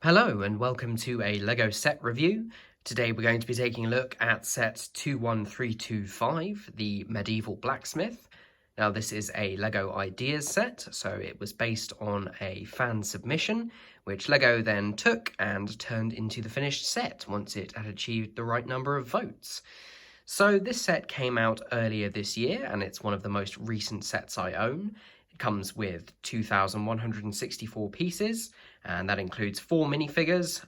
Hello and welcome to a LEGO set review. Today we're going to be taking a look at set 21325, the Medieval Blacksmith. Now this is a LEGO Ideas set, so it was based on a fan submission, which LEGO then took and turned into the finished set once it had achieved the right number of votes. So this set came out earlier this year and it's one of the most recent sets I own. It comes with 2,164 pieces, and that includes 4 minifigures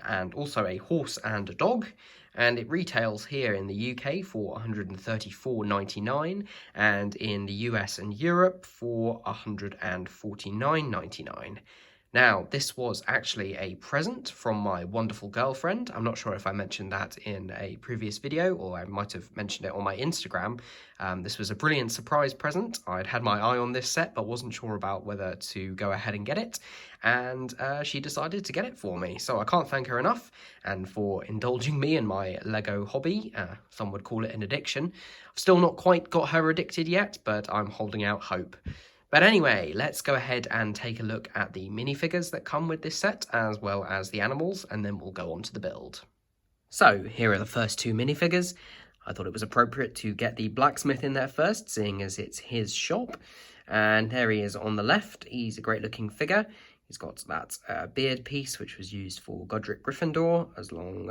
and also a horse and a dog. And it retails here in the UK for $134.99 and in the US and Europe for $149.99. Now, this was actually a present from my wonderful girlfriend. I'm not sure if I mentioned that in a previous video, or I might have mentioned it on my Instagram. This was a brilliant surprise present. I'd had my eye on this set, but wasn't sure about whether to go ahead and get it. And she decided to get it for me. So I can't thank her enough, and for indulging me in my LEGO hobby. Some would call it an addiction. I've still not quite got her addicted yet, but I'm holding out hope. But anyway, let's go ahead and take a look at the minifigures that come with this set, as well as the animals, and then we'll go on to the build. So, here are the first 2 minifigures. I thought it was appropriate to get the blacksmith in there first, seeing as it's his shop. And there he is on the left. He's a great looking figure. He's got that beard piece, which was used for Godric Gryffindor, as well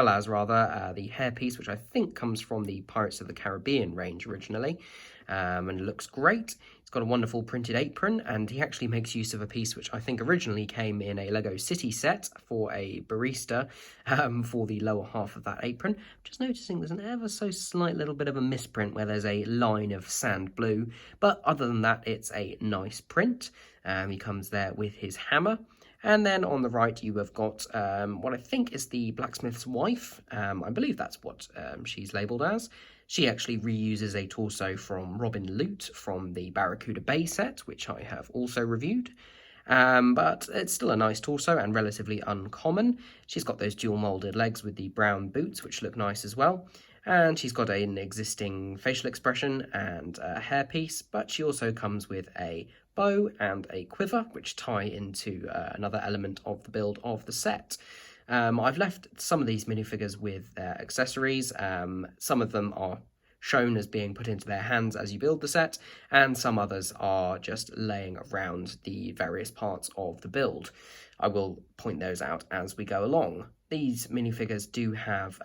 as the hair piece, which I think comes from the Pirates of the Caribbean range originally. And it looks great. He's got a wonderful printed apron, and he actually makes use of a piece which I think originally came in a LEGO City set for a barista for the lower half of that apron. I'm just noticing there's an ever so slight little bit of a misprint where there's a line of sand blue, but other than that, it's a nice print. He comes there with his hammer. And then on the right, you have got what I think is the blacksmith's wife. I believe that's what she's labelled as. She actually reuses a torso from Robin Loot from the Barracuda Bay set, which I have also reviewed. But it's still a nice torso and relatively uncommon. She's got those dual moulded legs with the brown boots, which look nice as well. And she's got an existing facial expression and a hairpiece, but she also comes with a bow and a quiver, which tie into another element of the build of the set. I've left some of these minifigures with their accessories. Some of them are shown as being put into their hands as you build the set, and some others are just laying around the various parts of the build. I will point those out as we go along. These minifigures do have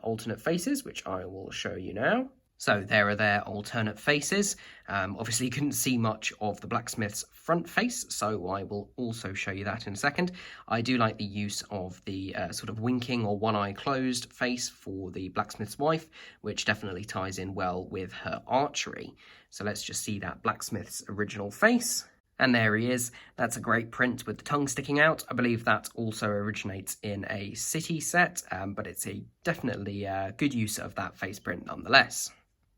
alternate faces, which I will show you now. So there are their alternate faces. Obviously you couldn't see much of the blacksmith's front face, so I will also show you that in a second. I do like the use of the sort of winking or one eye closed face for the blacksmith's wife, which definitely ties in well with her archery. So let's just see that blacksmith's original face. And there he is. That's a great print with the tongue sticking out. I believe that also originates in a city set, but it's a definitely good use of that face print nonetheless.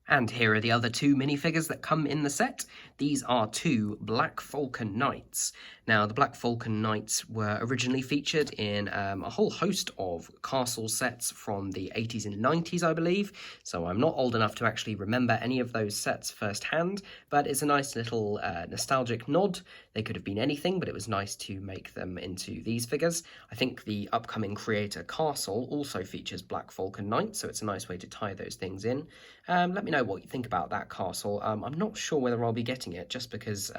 And here are the other 2 minifigures that come in the set. These are 2 Black Falcon Knights. Now, the Black Falcon Knights were originally featured in a whole host of castle sets from the 80s and 90s, I believe. So I'm not old enough to actually remember any of those sets firsthand, but it's a nice little nostalgic nod. They could have been anything, but it was nice to make them into these figures. I think the upcoming Creator Castle also features Black Falcon Knights, so it's a nice way to tie those things in. Let me know what you think about that castle. I'm not sure whether I'll be getting it, just because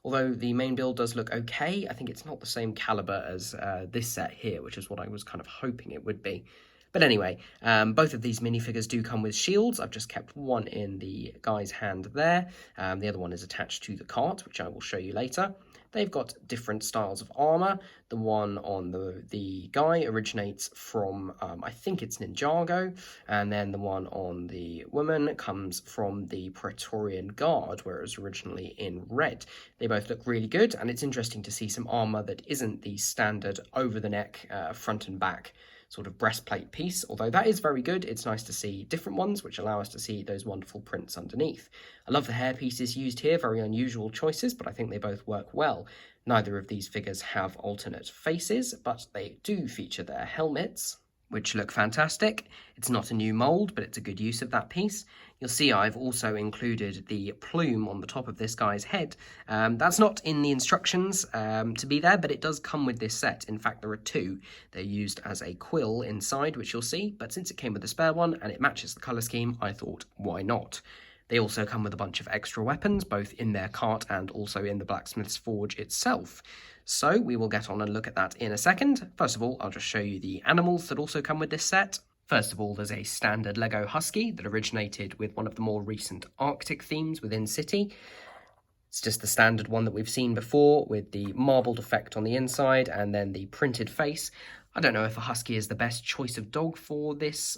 although the main build does look okay, I think it's not the same caliber as this set here, which is what I was kind of hoping it would be. But anyway, both of these minifigures do come with shields. I've just kept one in the guy's hand there. The other one is attached to the cart, which I will show you later. They've got different styles of armour. The one on the guy originates from, I think it's Ninjago, and then the one on the woman comes from the Praetorian Guard, where it was originally in red. They both look really good, and it's interesting to see some armour that isn't the standard over-the-neck, front and back sort of breastplate piece. Although that is very good, it's nice to see different ones which allow us to see those wonderful prints underneath. I love the hair pieces used here, very unusual choices, but I think they both work well. Neither of these figures have alternate faces, but they do feature their helmets, which look fantastic. It's not a new mould, but it's a good use of that piece. You'll see I've also included the plume on the top of this guy's head. That's not in the instructions to be there, but it does come with this set. In fact, there are two. They're used as a quill inside, which you'll see, but since it came with a spare one and it matches the colour scheme, I thought, why not? They also come with a bunch of extra weapons, both in their cart and also in the blacksmith's forge itself. So we will get on and look at that in a second. First of all, I'll just show you the animals that also come with this set. First of all, there's a standard Lego Husky that originated with one of the more recent Arctic themes within City. It's just the standard one that we've seen before with the marbled effect on the inside and then the printed face. I don't know if a Husky is the best choice of dog for this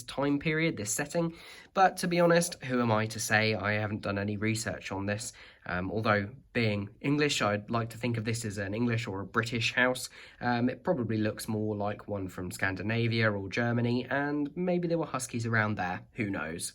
time period, this setting, but to be honest, who am I to say? I haven't done any research on this. Although being English, I'd like to think of this as an English or a British house. It probably looks more like one from Scandinavia or Germany, and maybe there were Huskies around there, who knows.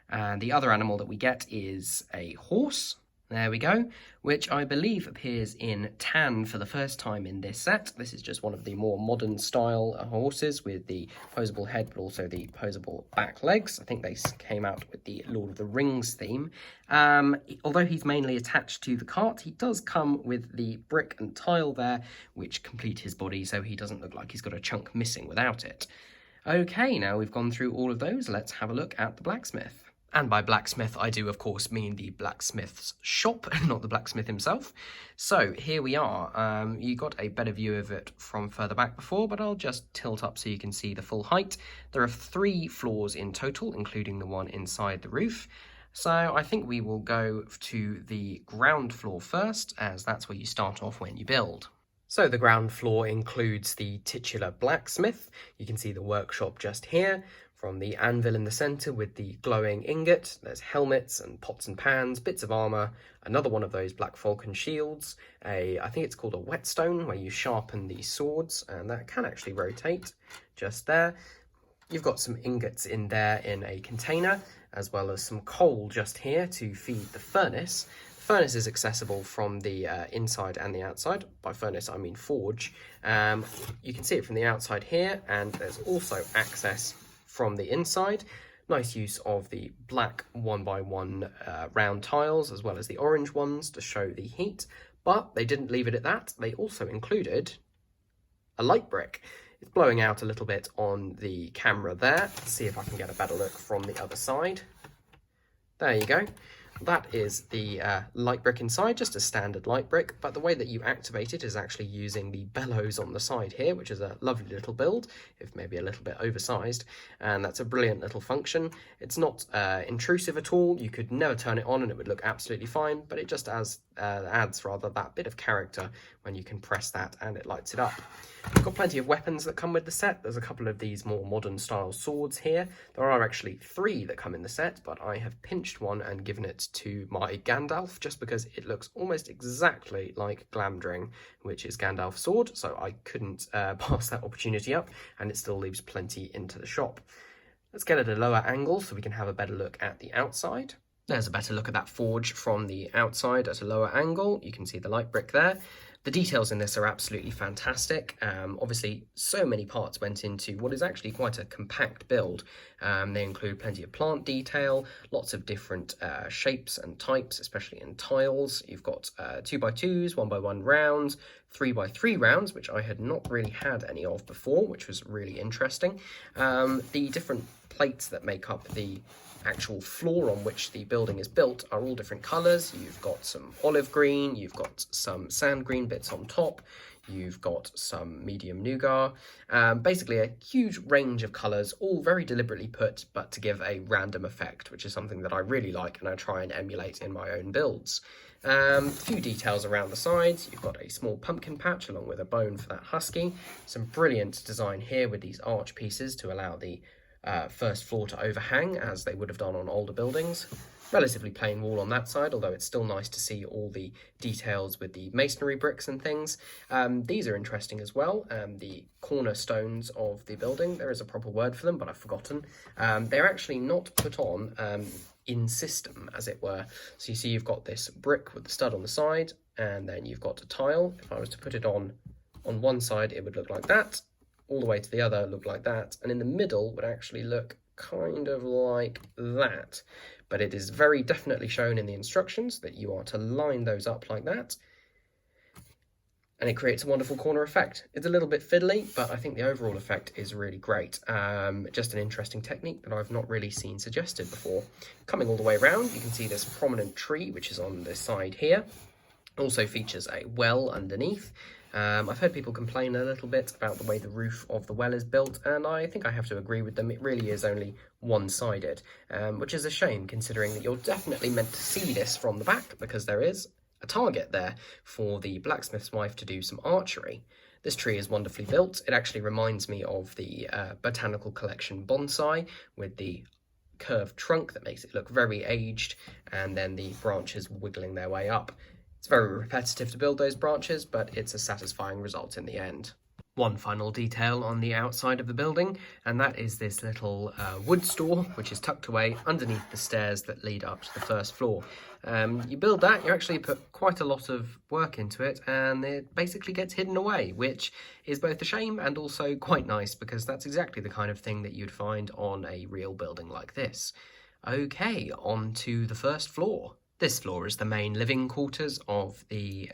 And the other animal that we get is a horse. There we go, which I believe appears in tan for the first time in this set. This is just one of the more modern style horses with the posable head, but also the posable back legs. I think they came out with the Lord of the Rings theme. Although he's mainly attached to the cart, he does come with the brick and tile there, which complete his body, so he doesn't look like he's got a chunk missing without it. Okay, now we've gone through all of those, let's have a look at the blacksmith. And by blacksmith, I do, of course, mean the blacksmith's shop, not the blacksmith himself. So here we are. You got a better view of it from further back before, but I'll just tilt up so you can see the full height. There are 3 floors in total, including the one inside the roof. So I think we will go to the ground floor first, as that's where you start off when you build. So the ground floor includes the titular blacksmith. You can see the workshop just here. From the anvil in the centre with the glowing ingot, there's helmets and pots and pans, bits of armour, another one of those Black Falcon shields, I think it's called a whetstone, where you sharpen the swords, and that can actually rotate just there. You've got some ingots in there in a container, as well as some coal just here to feed the furnace. The furnace is accessible from the inside and the outside. By furnace, I mean forge. You can see it from the outside here, and there's also access from the inside. Nice use of the black 1x1 round tiles as well as the orange ones to show the heat, but they didn't leave it at that. They also included a light brick. It's blowing out a little bit on the camera there. Let's see if I can get a better look from the other side. There you go. That is the light brick inside, just a standard light brick, but the way that you activate it is actually using the bellows on the side here, which is a lovely little build, if maybe a little bit oversized, and that's a brilliant little function. It's not intrusive at all. You could never turn it on and it would look absolutely fine, but it just adds that bit of character when you can press that and it lights it up. We've got plenty of weapons that come with the set. There's a couple of these more modern style swords here. There are actually 3 that come in the set, but I have pinched one and given it to my Gandalf just because it looks almost exactly like Glamdring, which is Gandalf's sword, so I couldn't pass that opportunity up, and it still leaves plenty into the shop. Let's get at a lower angle so we can have a better look at the outside. There's a better look at that forge from the outside at a lower angle. You can see the light brick there. The details in this are absolutely fantastic. Obviously, so many parts went into what is actually quite a compact build. They include plenty of plant detail, lots of different shapes and types, especially in tiles. You've got 2x2s, 1x1 rounds, 3x3 rounds, which I had not really had any of before, which was really interesting. The different plates that make up the actual floor on which the building is built are all different colours. You've got some olive green, you've got some sand green bits on top, you've got some medium nougat, basically a huge range of colours, all very deliberately put, but to give a random effect, which is something that I really like and I try and emulate in my own builds. A few details around the sides. You've got a small pumpkin patch along with a bone for that husky. Some brilliant design here with these arch pieces to allow the first floor to overhang, as they would have done on older buildings. Relatively plain wall on that side, although it's still nice to see all the details with the masonry bricks and things. These are interesting as well. The cornerstones of the building, there is a proper word for them, but I've forgotten. They're actually not put on in system, as it were. So you see you've got this brick with the stud on the side, and then you've got a tile. If I was to put it on one side, it would look like that. All the way to the other look like that, and in the middle would actually look kind of like that. But it is very definitely shown in the instructions that you are to line those up like that. And it creates a wonderful corner effect. It's a little bit fiddly, but I think the overall effect is really great. Just an interesting technique that I've not really seen suggested before. Coming all the way around, you can see this prominent tree, which is on the side here. Also features a well underneath. I've heard people complain a little bit about the way the roof of the well is built, and I think I have to agree with them. It really is only one-sided, which is a shame considering that you're definitely meant to see this from the back, because there is a target there for the blacksmith's wife to do some archery. This tree is wonderfully built. It actually reminds me of the botanical collection bonsai, with the curved trunk that makes it look very aged, and then the branches wiggling their way up. It's very repetitive to build those branches, but it's a satisfying result in the end. One final detail on the outside of the building, and that is this little wood store, which is tucked away underneath the stairs that lead up to the first floor. You build that, you actually put quite a lot of work into it, and it basically gets hidden away, which is both a shame and also quite nice, because that's exactly the kind of thing that you'd find on a real building like this. Okay, on to the first floor. This floor is the main living quarters of the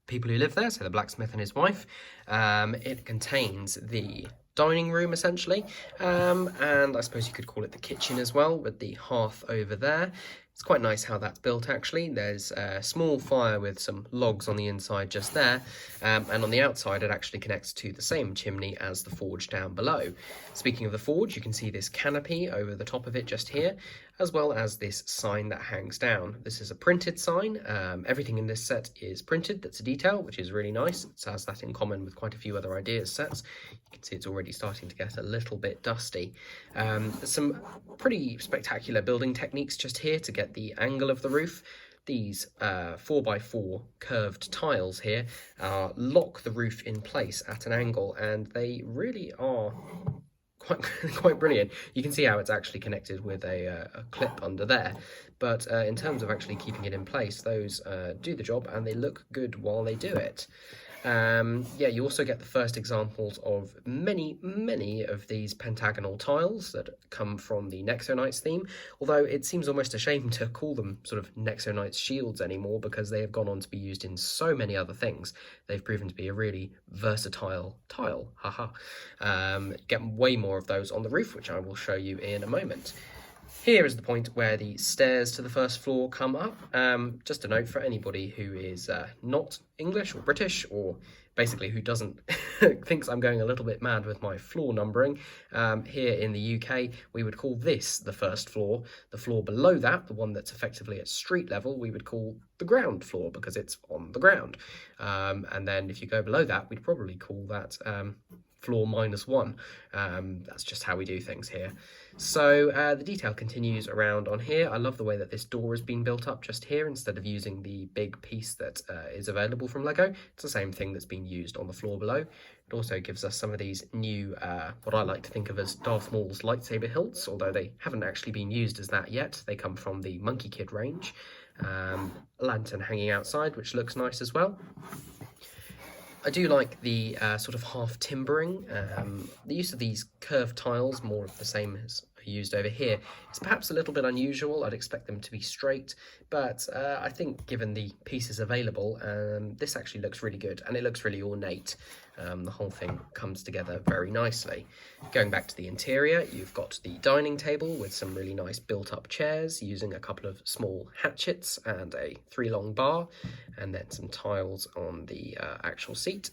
people who live there, so the blacksmith and his wife. It contains the dining room, essentially, and I suppose you could call it the kitchen as well, with the hearth over there. It's quite nice how that's built, actually. There's a small fire with some logs on the inside just there, and on the outside it actually connects to the same chimney as the forge down below. Speaking of the forge, you can see this canopy over the top of it just here, as well as this sign that hangs down. This is a printed sign. Everything in this set is printed. That's a detail, which is really nice. It has that in common with quite a few other ideas sets. You can see it's already starting to get a little bit dusty. There's some pretty spectacular building techniques just here to get the angle of the roof. These 4x4 curved tiles here lock the roof in place at an angle, and they really are quite brilliant. You can see how it's actually connected with a clip under there, but in terms of actually keeping it in place, those do the job, and they look good while they do it. Yeah, you also get the first examples of many of these pentagonal tiles that come from the Nexo theme, although it seems almost a shame to call them sort of Nexo shields anymore, because they have gone on to be used in so many other things. They've proven to be a really versatile tile, haha. Get way more of those on the roof, which I will show you in a moment. Here is the point where the stairs to the first floor come up. Just a note for anybody who is not English or British, or basically who doesn't thinks I'm going a little bit mad with my floor numbering. Here in the UK, we would call this the first floor. The floor below that, the one that's effectively at street level, we would call the ground floor, because it's on the ground. And then if you go below that, we'd probably call that floor -1. That's just how we do things here. So the detail continues around on here. I love the way that this door has been built up just here, instead of using the big piece that is available from Lego. It's the same thing that's been used on the floor below. It also gives us some of these new, what I like to think of as Darth Maul's lightsaber hilts, although they haven't actually been used as that yet. They come from the Monkey Kid range. A lantern hanging outside, which looks nice as well. I do like the sort of half timbering. The use of these curved tiles, more of the same as used over here, is perhaps a little bit unusual. I'd expect them to be straight, but I think given the pieces available, this actually looks really good, and it looks really ornate. The whole thing comes together very nicely. Going back to the interior, you've got the dining table with some really nice built-up chairs using a couple of small hatchets and a 3-long bar, and then some tiles on the actual seat.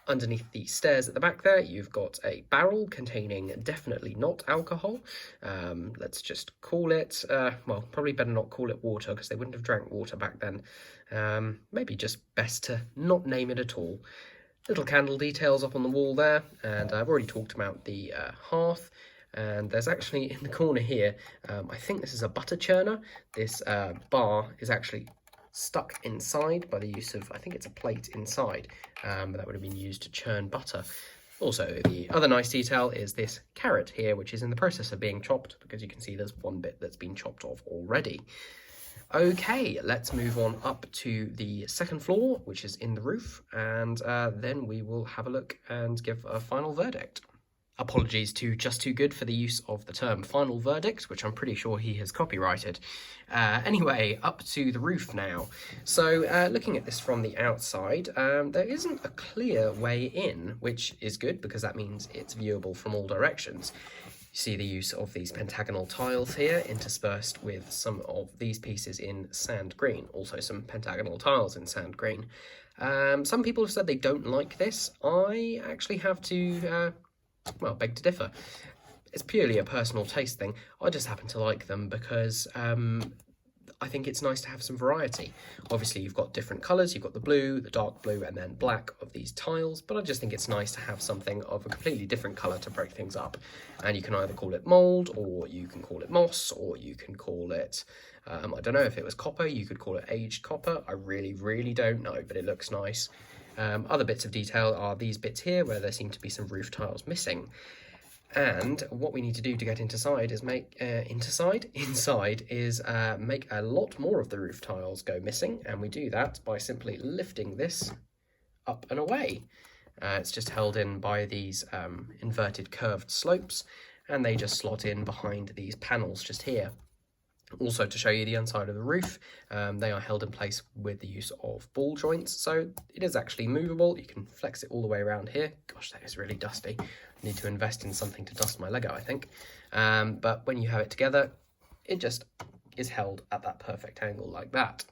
Underneath the stairs at the back there, you've got a barrel containing definitely not alcohol. Let's just call it, well, probably better not call it water, because they wouldn't have drank water back then. Maybe just best to not name it at all. Little candle details up on the wall there, and I've already talked about the hearth. And there's actually in the corner here, I think this is a butter churner. This bar is actually stuck inside by the use of, I think it's a plate inside, that would have been used to churn butter. Also, the other nice detail is this carrot here, which is in the process of being chopped, because you can see there's one bit that's been chopped off already. Okay, let's move on up to the second floor, which is in the roof, and then we will have a look and give a final verdict. Apologies to Just Too Good for the use of the term final verdict, which I'm pretty sure he has copyrighted. Anyway, up to the roof now. So looking at this from the outside, there isn't a clear way in, which is good because that means it's viewable from all directions. You see the use of these pentagonal tiles here interspersed with some of these pieces in sand green, also some pentagonal tiles in sand green. Some people have said they don't like this. I actually have to well, beg to differ. It's purely a personal taste thing. I just happen to like them because I think it's nice to have some variety. Obviously, you've got different colours. You've got the blue, the dark blue, and then black of these tiles. But I just think it's nice to have something of a completely different colour to break things up. And you can either call it mould, or you can call it moss, or you can call it, I don't know, if it was copper, you could call it aged copper. I really, really don't know, but it looks nice. Other bits of detail are these bits here where there seem to be some roof tiles missing. And what we need to do to get inside is make make a lot more of the roof tiles go missing, and we do that by simply lifting this up and away. It's just held in by these inverted curved slopes, and they just slot in behind these panels just here. Also, to show you the inside of the roof, they are held in place with the use of ball joints, so it is actually movable. You can flex it all the way around here. Gosh, that is really dusty. I need to invest in something to dust my Lego, I think. But when you have it together, it just is held at that perfect angle like that.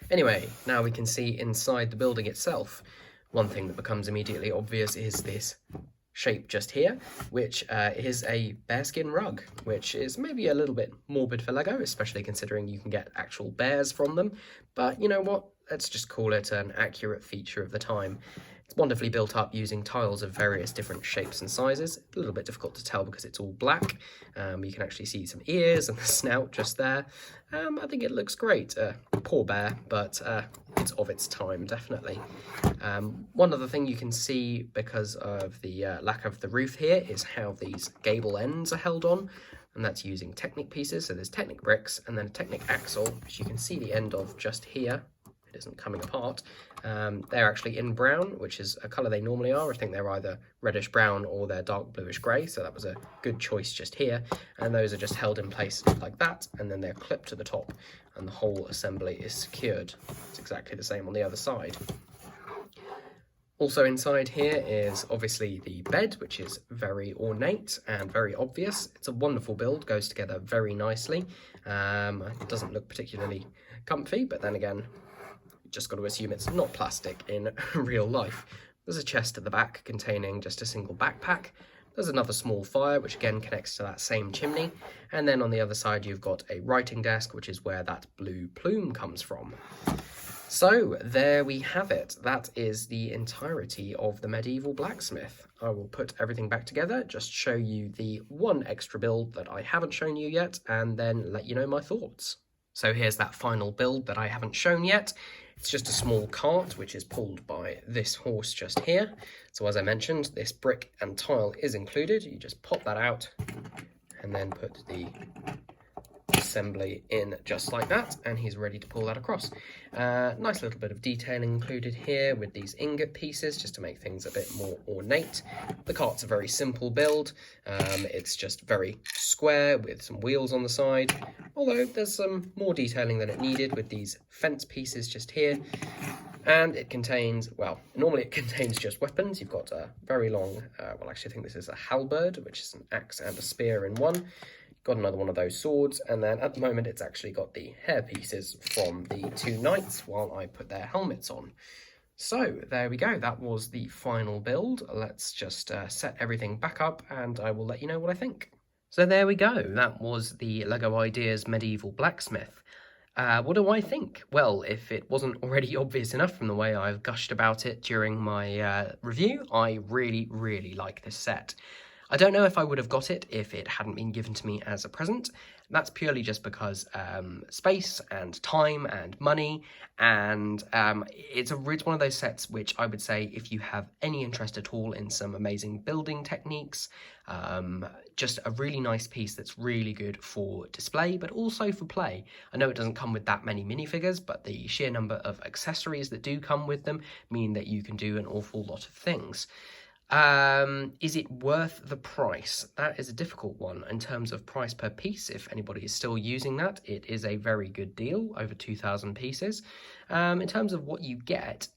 Anyway, now we can see inside the building itself. One thing that becomes immediately obvious is this shape just here, which is a bearskin rug, which is maybe a little bit morbid for Lego, especially considering you can get actual bears from them. But you know what? Let's just call it an accurate feature of the time. It's wonderfully built up using tiles of various different shapes and sizes. A little bit difficult to tell because it's all black. You can actually see some ears and the snout just there. I think it looks great. Poor bear, but it's of its time, definitely. One other thing you can see because of the lack of the roof here is how these gable ends are held on, and that's using Technic pieces. So there's Technic bricks and then a Technic axle, which you can see the end of just here. It isn't coming apart. They're actually in brown, which is a colour they normally are. I think they're either reddish brown or they're dark bluish grey, so that was a good choice just here. And those are just held in place like that, and then they're clipped to the top, and the whole assembly is secured. It's exactly the same on the other side. Also inside here is obviously the bed, which is very ornate and very obvious. It's a wonderful build, goes together very nicely. It doesn't look particularly comfy, but then again, just got to assume it's not plastic in real life. There's a chest at the back containing just a single backpack. There's another small fire, which again connects to that same chimney. And then on the other side, you've got a writing desk, which is where that blue plume comes from. So there we have it. That is the entirety of the medieval blacksmith. I will put everything back together, just show you the one extra build that I haven't shown you yet, and then let you know my thoughts. So here's that final build that I haven't shown yet. It's just a small cart which is pulled by this horse just here. So as I mentioned, this brick and tile is included. You just pop that out and then put the assembly in just like that, and he's ready to pull that across. Nice little bit of detailing included here with these ingot pieces just to make things a bit more ornate. The cart's a very simple build. It's just very square with some wheels on the side, although there's some more detailing than it needed with these fence pieces just here. And it contains, well, normally it contains just weapons. You've got a very long, well, actually I think this is a halberd, which is an axe and a spear in one. Got another one of those swords, and then at the moment it's actually got the hair pieces from the two knights while I put their helmets on. So there we go, that was the final build. Let's just set everything back up and I will let you know what I think. So there we go, that was the LEGO Ideas Medieval Blacksmith. What do I think? Well, if it wasn't already obvious enough from the way I've gushed about it during my review, I really, really like this set. I don't know if I would have got it if it hadn't been given to me as a present. That's purely just because space and time and money, and it's one of those sets which I would say if you have any interest at all in some amazing building techniques, just a really nice piece that's really good for display but also for play. I know it doesn't come with that many minifigures, but the sheer number of accessories that do come with them mean that you can do an awful lot of things. Is it worth the price? That is a difficult one in terms of price per piece. If anybody is still using that, it is a very good deal, over 2,000 pieces. In terms of what you get,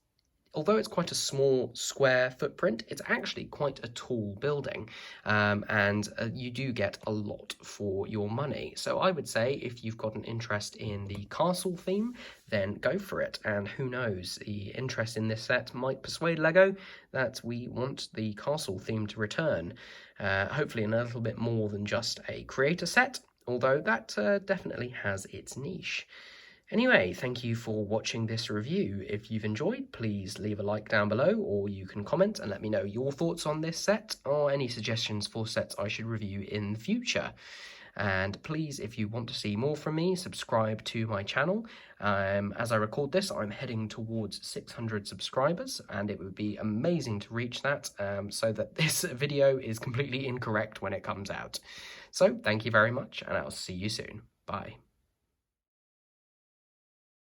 although it's quite a small square footprint, it's actually quite a tall building, and you do get a lot for your money. So I would say if you've got an interest in the castle theme, then go for it. And who knows, the interest in this set might persuade LEGO that we want the castle theme to return, hopefully in a little bit more than just a creator set, although that definitely has its niche. Anyway, thank you for watching this review. If you've enjoyed, please leave a like down below, or you can comment and let me know your thoughts on this set, or any suggestions for sets I should review in the future. And please, if you want to see more from me, subscribe to my channel. As I record this, I'm heading towards 600 subscribers, and it would be amazing to reach that, so that this video is completely incorrect when it comes out. So, thank you very much, and I'll see you soon. Bye.